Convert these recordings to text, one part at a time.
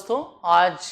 दोस्तों, आज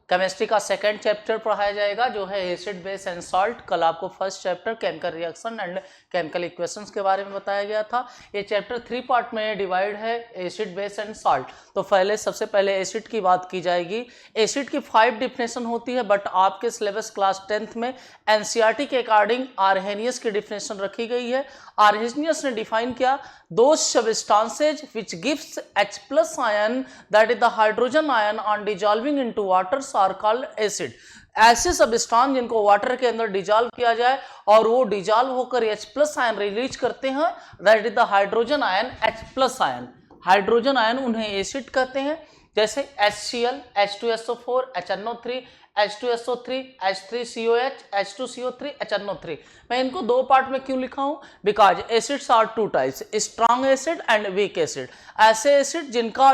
केमिस्ट्री का सेकंड चैप्टर पढ़ाया जाएगा जो है एसिड बेस एंड सॉल्ट। कल आपको first chapter chemical reaction and chemical equations के बारे में बताया गया था। ये चैप्टर 3 पार्ट में डिवाइड है, एसिड बेस एंड सॉल्ट। तो सबसे पहले एसिड की बात की जाएगी। एसिड की 5 डिफिनेशन होती है, बट आपके सिलेबस क्लास 10th में एनसीईआरटी के अकॉर्डिंग आर्हेनियस की डिफिनेशन रखी गई है। आर्हेनियस ने डिफाइन किया those substances which gives H plus ion, that is the hydrogen ion, on dissolving into waters are called acid। ऐसे सबस्टांस जिनको वाटर के अंदर डिजॉल्व किया जाए और वो डिजॉल्व होकर H प्लस आयन रिलीज करते हैं, that is the hydrogen ion, H plus ion. Hydrogen ion उन्हें एसिड कहते हैं, जैसे HCl, H2SO4, HNO3, H2SO3, H3COH, H2CO3, HNO3। मैं इनको दो पार्ट में क्यों लिखा हूं? Because acids are two types, strong acid and weak acid. ऐसे एसिड जिनका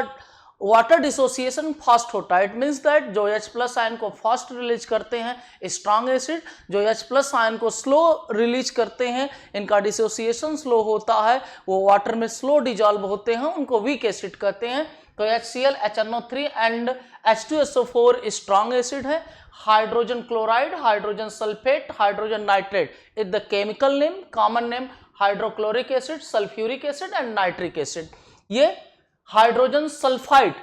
वाटर डिसोसिएशन फास्ट होता है, इट मीन्स दैट जो H प्लस आयन को फास्ट रिलीज करते हैं स्ट्रॉन्ग एसिड, जो H प्लस आयन को स्लो रिलीज करते हैं, इनका डिसोसिएशन स्लो होता है, वो वाटर में स्लो डिजॉल्व होते हैं, उनको वीक एसिड कहते हैं। तो HCl, HNO3 and H2SO4 strong acid है। Hydrogen chloride, hydrogen sulphate, hydrogen nitrate is the chemical name, common name hydrochloric acid, sulphuric acid and nitric acid. ये hydrogen sulphide,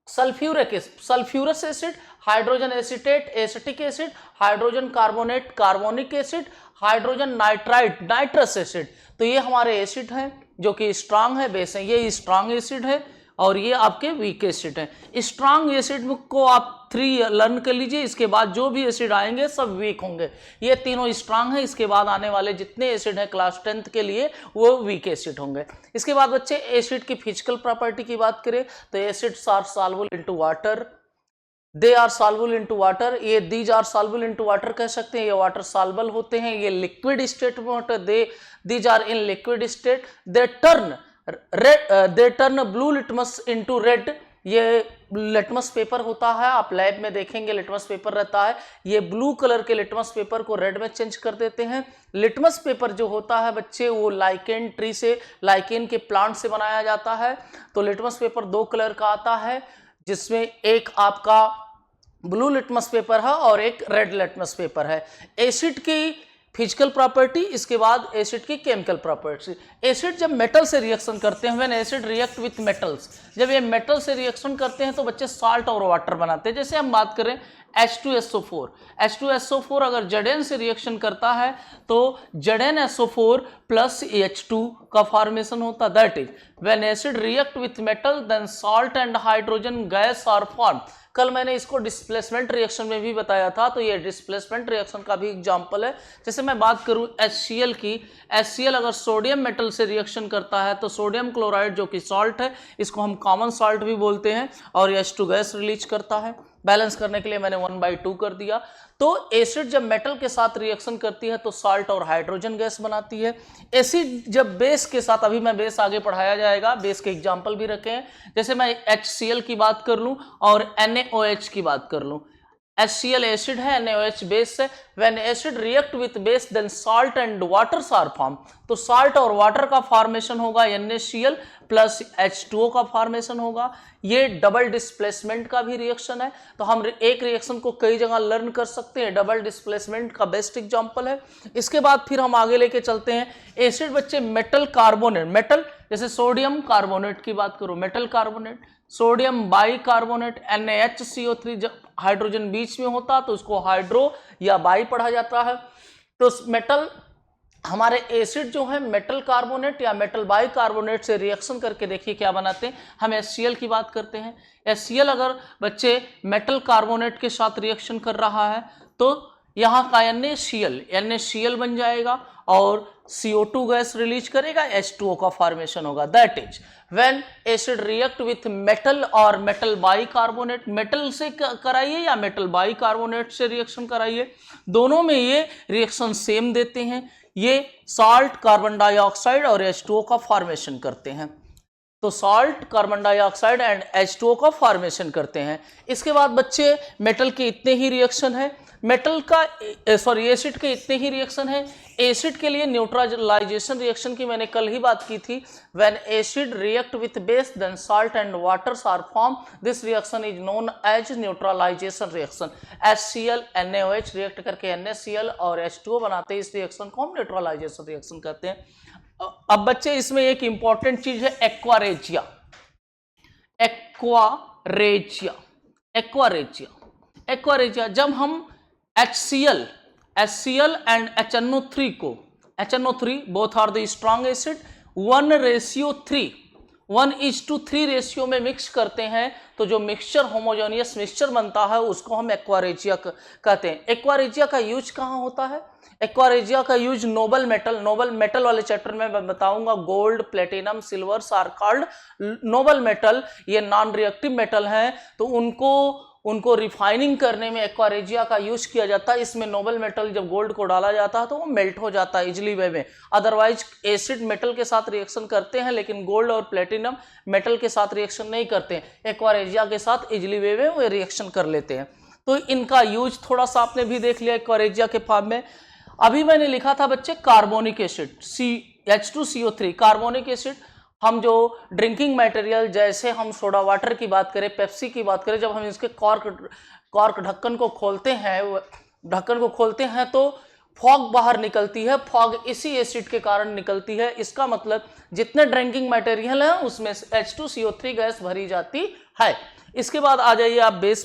sulphurous acid, hydrogen acetate, acetic acid, hydrogen carbonate, carbonic acid, hydrogen nitrite, nitrous acid. तो ये हमारे acid हैं जो कि strong है, base है। ये स्ट्रांग एसिड है और ये आपके वीक एसिड है। स्ट्रांग एसिड को आप 3 लर्न कर लीजिए, इसके बाद जो भी एसिड आएंगे सब वीक होंगे। ये तीनों स्ट्रांग है, इसके बाद आने वाले जितने एसिड हैं क्लास 10th के लिए वो वीक एसिड होंगे। इसके बाद बच्चे एसिड की फिजिकल प्रॉपर्टी की बात करें तो acids are soluble into water, they are soluble into water. ये these are soluble into water कह सकते हैं, ये वाटर सॉल्युबल होते हैं। ये लिक्विड स्टेट में होते हैं, these are in liquid state. They turn blue litmus into red. ये लिटमस पेपर होता है, आप लैब में देखेंगे लिटमस पेपर रहता है, ये ब्लू कलर के लिटमस पेपर को रेड में चेंज कर देते हैं। लिटमस पेपर जो होता है बच्चे वो लाइकेन ट्री से, लाइकेन के प्लांट से बनाया जाता है। तो लिटमस पेपर 2 कलर का आता है, जिसमें एक आपका ब्लू लिटमस पेपर है और एक रेड लिटमस पेपर है। एसिड की फिजिकल प्रॉपर्टी, इसके बाद एसिड की केमिकल प्रॉपर्टी। एसिड जब मेटल से रिएक्शन करते हैं, when acid react with metals, जब ये मेटल से रिएक्शन करते हैं तो बच्चे साल्ट और वाटर बनाते हैं। जैसे हम बात करें H2SO4, H2SO4 अगर Zn से रिएक्शन करता है तो ZnSO4 प्लस H2 का फॉर्मेशन होता। That is when acid react with metal then salt and hydrogen gas are form. कल मैंने इसको डिस्प्लेसमेंट रिएक्शन में भी बताया था, तो ये डिस्प्लेसमेंट रिएक्शन का भी एग्जांपल है। जैसे मैं बात करूं HCl की, HCl अगर सोडियम मेटल से रिएक्शन करता है तो सोडियम क्लोराइड जो कि सॉल्ट है, इसको हम कॉमन सॉल्ट भी बोलते हैं, और H2 गैस रिलीज करता है। बैलेंस करने के लिए मैंने 1/2 कर दिया। तो एसिड जब मेटल के साथ रिएक्शन करती है तो सॉल्ट और हाइड्रोजन गैस बनाती है। एसिड जब बेस के साथ, अभी मैं बेस आगे पढ़ाया जाएगा, बेस के एग्जांपल भी रखे हैं। जैसे मैं HCl की बात कर लूं और NaOH की बात कर लूं। HCl एसिड है, NaOH बेस है। When acid react with base then salt and waters are form. तो सॉल्ट और वाटर का फॉर्मेशन होगा, NaCl प्लस H2O का फॉर्मेशन होगा। ये डबल डिस्प्लेसमेंट का भी रिएक्शन है। तो हम एक रिएक्शन को कई जगह लर्न कर सकते हैं, डबल डिस्प्लेसमेंट का बेस्ट एग्जांपल है। इसके बाद फिर हम आगे लेके चलते हैं। एसिड बच्चे मेटल कार्बोनेट, मेटल जैसे सोडियम कार्बोनेट की बात करो, metal carbonate, sodium by carbonate, NaHCO3, जब हाइड्रोजन बीच में होता तो उसको हाइड्रो या बाई पढ़ा जाता है। तो मेटल हमारे एसिड जो है मेटल कार्बोनेट या मेटल बाई कार्बोनेट से रिएक्शन करके देखिए क्या बनाते हैं। हम HCl की बात करते हैं। HCl अगर बच्चे मेटल कार्बोनेट के साथ रिएक्शन कर रहा है तो यहाँ का NaCl बन जाएगा और CO2 गैस रिलीज करेगा, H2O का फॉर्मेशन होगा। That is when acid react with metal और मेटल बाई कार्बोनेट, मेटल से कराइए या मेटल बाई कार्बोनेट से रिएक्शन कराइए, दोनों में ये रिएक्शन सेम देते हैं। ये सॉल्ट, कार्बन डाइऑक्साइड और H2O का फॉर्मेशन करते हैं। तो salt, carbon dioxide and H2O का फॉर्मेशन करते हैं। इसके बाद बच्चे मेटल के इतने ही रिएक्शन है। मेटल का एसिड के इतने ही रिएक्शन है। एसिड के लिए न्यूट्रलाइजेशन रिएक्शन की मैंने कल ही बात की थी। When acid react with base then salt and waters are form, this reaction is known as neutralisation reaction. HCl NaOH react करके NaCl और H2O बनाते हैं, इस रिएक्शन को हम न्यूट्रलाइजेशन रिएक्शन कहते हैं। अब बच्चे इसमें एक इंपॉर्टेंट चीज है एक्वारेजिया। एक्वारेजिया जब हम HCl एंड HNO3 को, HNO3 both are the strong acid, 1:3 ratio में मिक्स करते हैं तो जो मिक्सचर होमोजेनियस मिक्सचर बनता है उसको हम एक्वारेजिया कहते हैं। एक्वारेजिया का यूज कहाँ होता है? एक्वारेजिया का यूज नोबल मेटल वाले चैप्टर में मैं बताऊंगा। Gold, platinum, silver are called noble metal. ये नॉन रिएक्टिव मेटल हैं, तो उनको रिफाइनिंग करने में एक्वारेजिया का यूज किया जाता है। इसमें नोबल मेटल जब गोल्ड को डाला जाता है तो वो मेल्ट हो जाता है इजिली वे में। अदरवाइज एसिड मेटल के साथ रिएक्शन करते हैं, लेकिन गोल्ड और प्लेटिनम मेटल के साथ रिएक्शन नहीं करते हैं। एक्वारेजिया के साथ इजिली वे में वो रिएक्शन कर लेते हैं। तो इनका यूज थोड़ा सा आपने भी देख लिया एक्वारेजिया के फॉर्म में। अभी मैंने लिखा था बच्चे carbonic acid, H2CO3 carbonic acid. हम जो ड्रिंकिंग मटेरियल जैसे हम सोडा वाटर की बात करें, पेप्सी की बात करें, जब हम इसके कॉर्क ढक्कन को खोलते हैं तो फॉग बाहर निकलती है। फॉग इसी एसिड के कारण निकलती है। इसका मतलब जितने ड्रिंकिंग मटेरियल हैं उसमें H2CO3 गैस भरी जाती है। इसके बाद आ जाइए आप बेस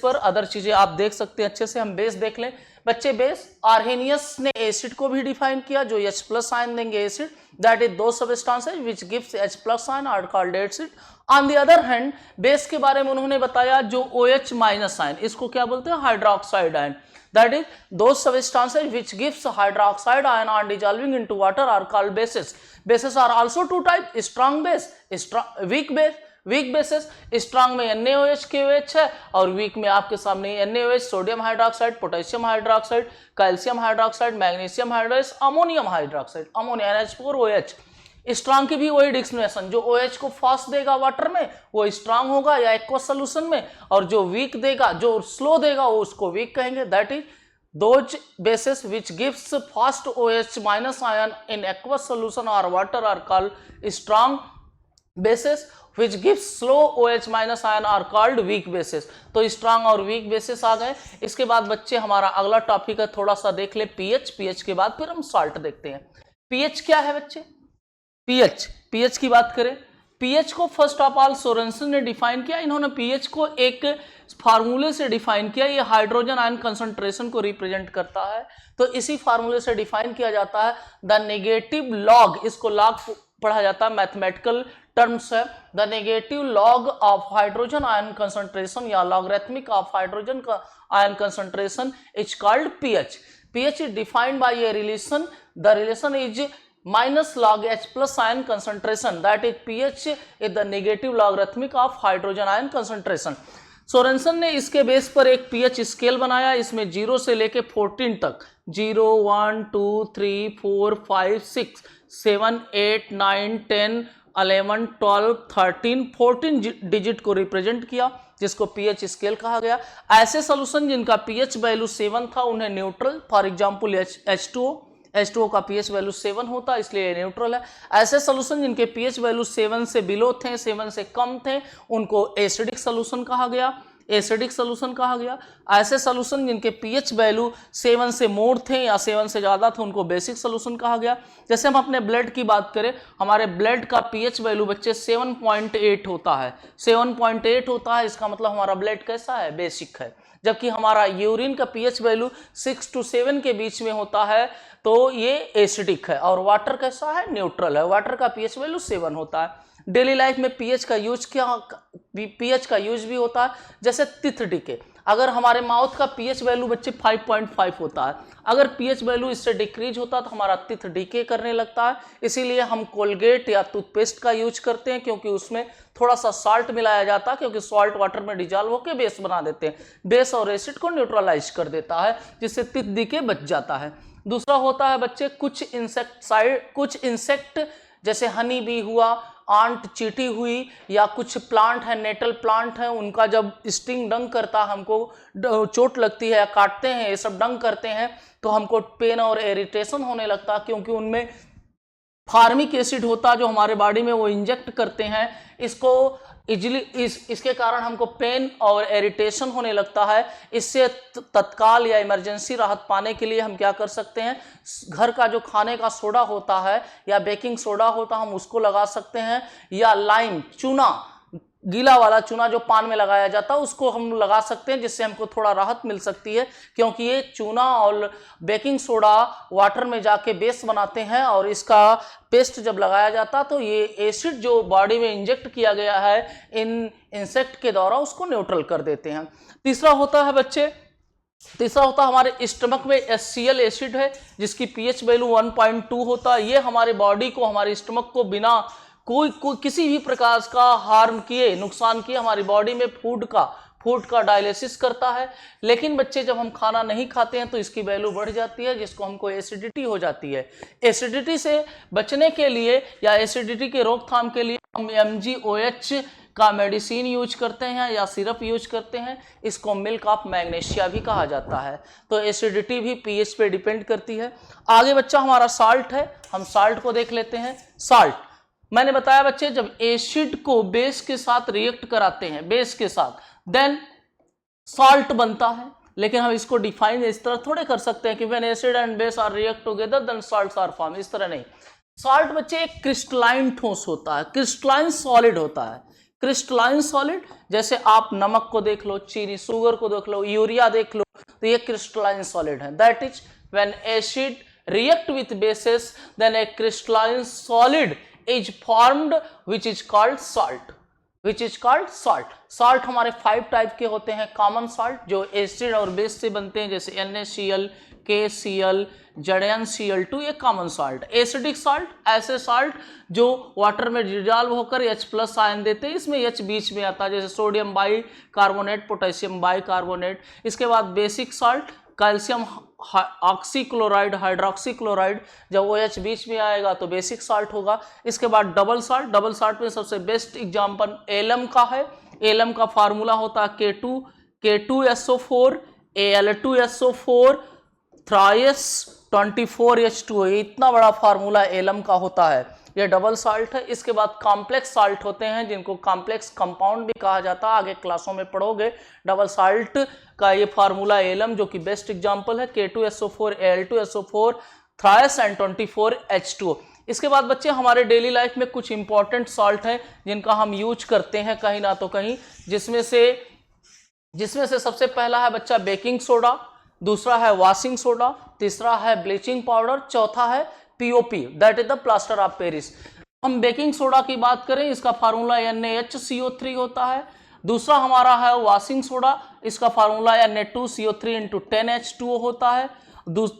पर अदर चीजें आप देख सकते हैं। अच्छे से हम बेस देख लें बच्चे। बेस, आर्हेनियस ने एसिड को भी डिफाइन किया जो H+ आयन देंगे acid, that is those substances which gives H+ ion are called acid. On the other hand base के बारे में उन्होंने बताया जो OH- आयन, इसको क्या बोलते हैं? Hydroxide ion. That is those substances which gives hydroxide ion are dissolving into water are called bases. Bases are also two type, strong base, weak base. Weak basis, strong में NaOH KOH है और week में आपके सामने NaOH, sodium hydroxide, potassium hydroxide, calcium hydroxide, magnesium hydroxide, ammonium hydroxide, ammonia NH4OH। Strong की भी वही डिक्शनेशन, जो OH को फास्ट देगा वाटर में वो स्ट्रांग होगा या एक्वस सोल्यूशन में, और जो वीक देगा, जो स्लो देगा वो उसको वीक कहेंगे। That is those bases which gives fast OH- ion in aqueous solution or water are called strong bases, which gives slow OH- ion are called weak bases। तो स्ट्रांग और week basis आ गए। इसके बाद बच्चे हमारा अगला topic है, थोड़ा सा देख ले पीएच के बाद फिर हम सॉल्ट देखते हैं। पीएच क्या है बच्चे? पीएच की बात करें, पीएच को फर्स्ट ऑफ ऑल सोरेनसन ने डिफाइन किया। इन्होंने पीएच को एक फार्मूले से डिफाइन किया। ये हाइड्रोजन आयन कंसंट्रेशन को रिप्रेजेंट करता है, तो इसी फार्मूले से डिफाइन किया जाता है। द नेगेटिव लॉग, इसको लॉग पढ़ा जाता है, मैथमेटिकल टर्म्स है। The negative log of hydrogen ion concentration या लॉगरिथमिक ऑफ हाइड्रोजन का ion concentration is called pH. PH is defined by a relation, the relation is minus log H+ ion concentration, that is pH is the negative logarithmic of hydrogen ion concentration। Sorensen ने इसके base पर एक pH scale बनाया, इसमें 0 से लेके 14 तक, 0 1 2 3 4 5 6 7 8 9 10 11 12 13 14 digit को रिप्रेजेंट किया, जिसको पीएच स्केल कहा गया। ऐसे सोल्यूशन जिनका पीएच वैल्यू 7 था उन्हें न्यूट्रल, फॉर एग्जांपल H2O का पीएच वैल्यू 7 होता है इसलिए न्यूट्रल है। ऐसे सोल्यूशन जिनके पीएच वैल्यू 7 से बिलो थे, 7 से कम थे, उनको एसिडिक सोल्यूशन कहा गया। ऐसे सोल्यूशन जिनके पीएच वैल्यू 7 से मोर थे या 7 से ज़्यादा थे उनको बेसिक सोल्यूशन कहा गया। जैसे हम अपने ब्लड की बात करें, हमारे ब्लड का पीएच वैल्यू बच्चे 7.8 होता है, 7.8 होता है, इसका मतलब हमारा ब्लड कैसा है? बेसिक है। जबकि हमारा यूरिन का पीएच वैल्यू 6 to 7 के बीच में होता है, तो ये एसिडिक है। और वाटर कैसा है? न्यूट्रल है, वाटर का पीएच वैल्यू 7 होता है। डेली लाइफ में पीएच का यूज भी होता है, जैसे टिथ डीके। अगर हमारे माउथ का पीएच वैल्यू बच्चे 5.5 होता है, अगर पीएच वैल्यू इससे डिक्रीज होता है तो हमारा टिथ डीके करने लगता है। इसीलिए हम कोलगेट या टूथपेस्ट का यूज करते हैं, क्योंकि उसमें थोड़ा सा सॉल्ट मिलाया जाता है, क्योंकि सॉल्ट वाटर में डिजॉल्व होकर बेस बना देते हैं, बेस और एसिड को न्यूट्रलाइज कर देता है, जिससे टिथ डीके बच जाता है। दूसरा होता है बच्चे कुछ इंसेक्ट जैसे हनी बी हुआ, आंट चींटी हुई, या कुछ प्लांट है, नेटल प्लांट है, उनका जब स्टिंग डंग करता है, हमको चोट लगती है या काटते हैं, ये सब डंग करते हैं, तो हमको पेन और इरिटेशन होने लगता है, क्योंकि उनमें फार्मिक एसिड होता है जो हमारे बॉडी में वो इंजेक्ट करते हैं। इसको इजिली इसके कारण हमको पेन और इरिटेशन होने लगता है। इससे तत्काल या इमरजेंसी राहत पाने के लिए हम क्या कर सकते हैं, घर का जो खाने का सोडा होता है या बेकिंग सोडा होता है, हम उसको लगा सकते हैं, या लाइम चूना, गीला वाला चूना जो पान में लगाया जाता है, उसको हम लगा सकते हैं, जिससे हमको थोड़ा राहत मिल सकती है, क्योंकि ये चूना और बेकिंग सोडा वाटर में जाके बेस बनाते हैं, और इसका पेस्ट जब लगाया जाता तो ये एसिड जो बॉडी में इंजेक्ट किया गया है इन इंसेक्ट के द्वारा, उसको न्यूट्रल कर देते हैं। तीसरा होता है बच्चे, तीसरा होता है हमारे स्टमक में HCl एसिड है, जिसकी pH वैल्यू 1.2 होता है। ये हमारे बॉडी को, हमारे स्टमक को बिना कोई किसी भी प्रकार का हार्म किए, नुकसान किए, हमारी बॉडी में फूड का डायलिसिस करता है। लेकिन बच्चे जब हम खाना नहीं खाते हैं तो इसकी वैल्यू बढ़ जाती है, जिसको हमको एसिडिटी हो जाती है। एसिडिटी से बचने के लिए या एसिडिटी के रोकथाम के लिए हम MgOH का मेडिसिन यूज करते हैं या सिरप यूज करते हैं। इसको मिल्क ऑफ मैग्नीशिया भी कहा जाता है। तो एसिडिटी भी pH पे डिपेंड करती है। आगे बच्चा हमारा साल्ट है, हम साल्ट को देख लेते हैं। साल्ट मैंने बताया बच्चे, जब एसिड को बेस के साथ रिएक्ट कराते हैं, बेस के साथ, देन सॉल्ट बनता है। लेकिन हम इसको डिफाइन इस तरह थोड़े कर सकते हैं कि when acid and base are react together then salts are form, इस तरह नहीं। सॉल्ट बच्चे एक क्रिस्टलाइन ठोस होता है, क्रिस्टलाइन सॉलिड होता है। क्रिस्टलाइन सॉलिड, जैसे आप नमक को देख लो, चीनी, शुगर को देख लो, यूरिया देख लो, तो ये क्रिस्टलाइन सॉलिड है। That is when acid react with basis then a crystalline solid is formed which is called salt, which is called salt। salt हमारे 5 टाइप के होते हैं। कॉमन सॉल्ट जो एसिड और बेस से बनते हैं, जैसे NaCl, KCl, ZnCl2, ये कॉमन सॉल्ट। एसिडिक सॉल्ट ऐसे सॉल्ट जो वाटर में डिजॉल्व होकर H+ आयन देते हैं, इसमें H बीच में आता है, जैसे sodium by carbonate, potassium by carbonate. इसके बाद बेसिक सॉल्ट, कैल्शियम ऑक्सीक्लोराइड, हाइड्रोक्सीक्लोराइड, जब OH बीच में आएगा तो बेसिक साल्ट होगा। इसके बाद डबल साल्ट, डबल साल्ट में सबसे बेस्ट एग्जांपल एलम का है। एलम का फार्मूला होता है K2SO4 Al2SO4 थ्राइस 24H2O, इतना बड़ा फार्मूला एलम का होता है। ये डबल साल्ट है। इसके बाद कॉम्प्लेक्स साल्ट होते हैं, जिनको कॉम्प्लेक्स कंपाउंड भी कहा जाता है, आगे क्लासों में पढ़ोगे। डबल साल्ट का ये फार्मूला एलम, जो कि बेस्ट एग्जांपल है, K2SO4 Al2SO4 thrice and 24H2O। इसके बाद बच्चे हमारे डेली लाइफ में कुछ इंपॉर्टेंट सॉल्ट हैं जिनका हम यूज करते हैं कहीं ना तो कहीं, जिसमें से सबसे पहला है बच्चा बेकिंग सोडा, दूसरा है वॉशिंग सोडा, तीसरा है ब्लीचिंग पाउडर, चौथा है POP, that is the plaster of Paris. हम बेकिंग सोडा की बात करें, इसका फार्मूला NaHCO3 होता है। दूसरा हमारा है वॉशिंग सोडा, इसका फार्मूला Na2CO3 × 10H2O होता है।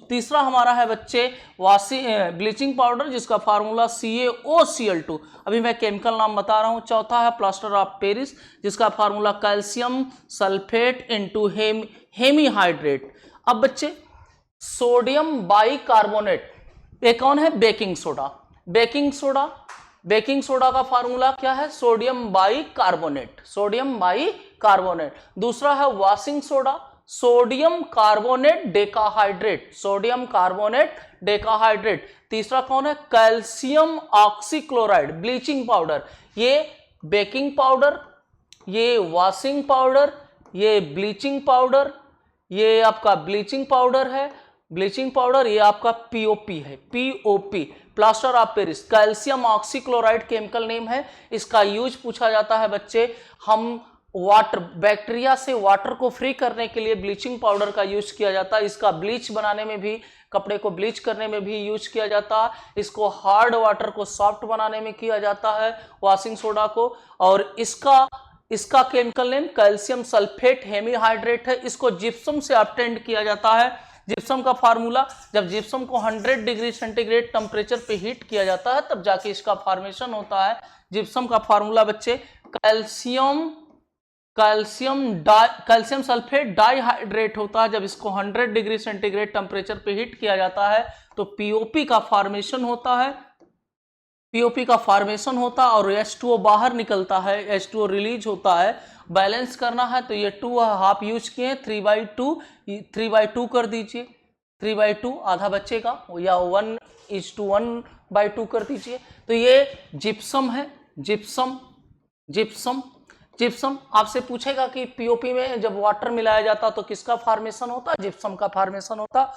तीसरा हमारा है बच्चे ब्लीचिंग पाउडर, जिसका फार्मूला CaOCl2, अभी मैं केमिकल नाम बता रहा हूँ। चौथा है प्लास्टर ऑफ पेरिस, जिसका फार्मूला कैल्शियम सल्फेट × हेमीहाइड्रेट। अब बच्चे सोडियम बाइकार्बोनेट, ये कौन है? Baking soda. बेकिंग सोडा का फार्मूला क्या है? Sodium bicarbonate, sodium bicarbonate. दूसरा है washing soda, sodium carbonate decahydrate, sodium carbonate decahydrate. तीसरा कौन है? Calcium oxychloride, bleaching powder. ये बेकिंग पाउडर, ये वॉशिंग पाउडर, ये ब्लीचिंग पाउडर, ये आपका ब्लीचिंग पाउडर है, ब्लीचिंग पाउडर, ये आपका POP है, POP, plaster of Paris. Calcium oxychloride chemical name है। इसका यूज पूछा जाता है बच्चे, हम वाटर, बैक्टीरिया से वाटर को फ्री करने के लिए ब्लीचिंग पाउडर का यूज किया जाता है। इसका ब्लीच बनाने में भी, कपड़े को ब्लीच करने में भी यूज किया जाता है। इसको हार्ड वाटर को सॉफ्ट बनाने में किया जाता है, वॉशिंग सोडा को। और इसका chemical name calcium sulphate hemihydrate है। इसको जिप्सम से ऑब्टेन्ड किया जाता है। जिप्सम का फार्मूला, जब जिप्सम को 100 डिग्री सेंटीग्रेड टेम्परेचर पे हीट किया जाता है तब जाके इसका फॉर्मेशन होता है। जिप्सम का फार्मूला बच्चे कैल्शियम सल्फेट डाइहाइड्रेट होता है। जब इसको 100 डिग्री सेंटीग्रेड टेम्परेचर पे हीट किया जाता है तो POP का फॉर्मेशन होता है। पीओपी का फॉर्मेशन होता है और H2O बाहर निकलता है, H2O रिलीज होता है। बैलेंस करना है तो ये 2.5 यूज किए, 3/2 कर दीजिए, 3/2 आधा बच्चेगा, या 1:1/2 कर दीजिए। तो ये जिप्सम है, जिप्सम जिप्सम जिप्सम। आपसे पूछेगा कि पीओपी में जब वाटर मिलाया जाता तो किसका फॉर्मेशन होता? जिप्सम का फॉर्मेशन होता।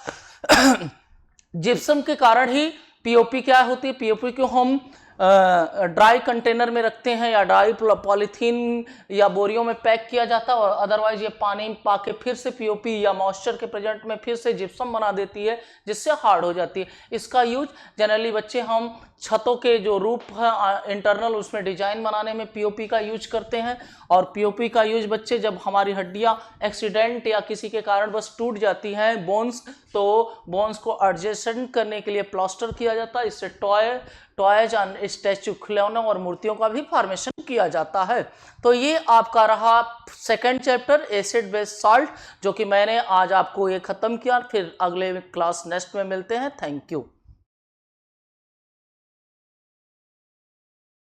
जिप्सम के कारण ही पीओपी क्या होती है, पीओपी को हम ड्राई कंटेनर में रखते हैं या ड्राई पॉलीथीन या बोरियों में पैक किया जाता है, और अदरवाइज ये पानी पाके फिर से पीओपी या मॉइस्चर के प्रेजेंट में फिर से जिप्सम बना देती है, जिससे हार्ड हो जाती है। इसका यूज जनरली बच्चे हम छतों के जो रूफ है इंटरनल, उसमें डिजाइन बनाने में पीओपी का यूज करते हैं। और पीओपी का यूज बच्चे जब हमारी हड्डियां एक्सीडेंट या किसी के कारण बस टूट जाती हैं बोन्स, तो बोन्स को एडजस्टमेंट करने के लिए प्लास्टर किया जाता है। इससे टॉयज एंड स्टैचू, खिलौनों और मूर्तियों का भी फॉर्मेशन किया जाता है। तो ये आपका रहा second chapter acid base salt, जो कि मैंने आज आपको ये खत्म किया। फिर अगले क्लास नेक्स्ट में मिलते हैं। Thank you.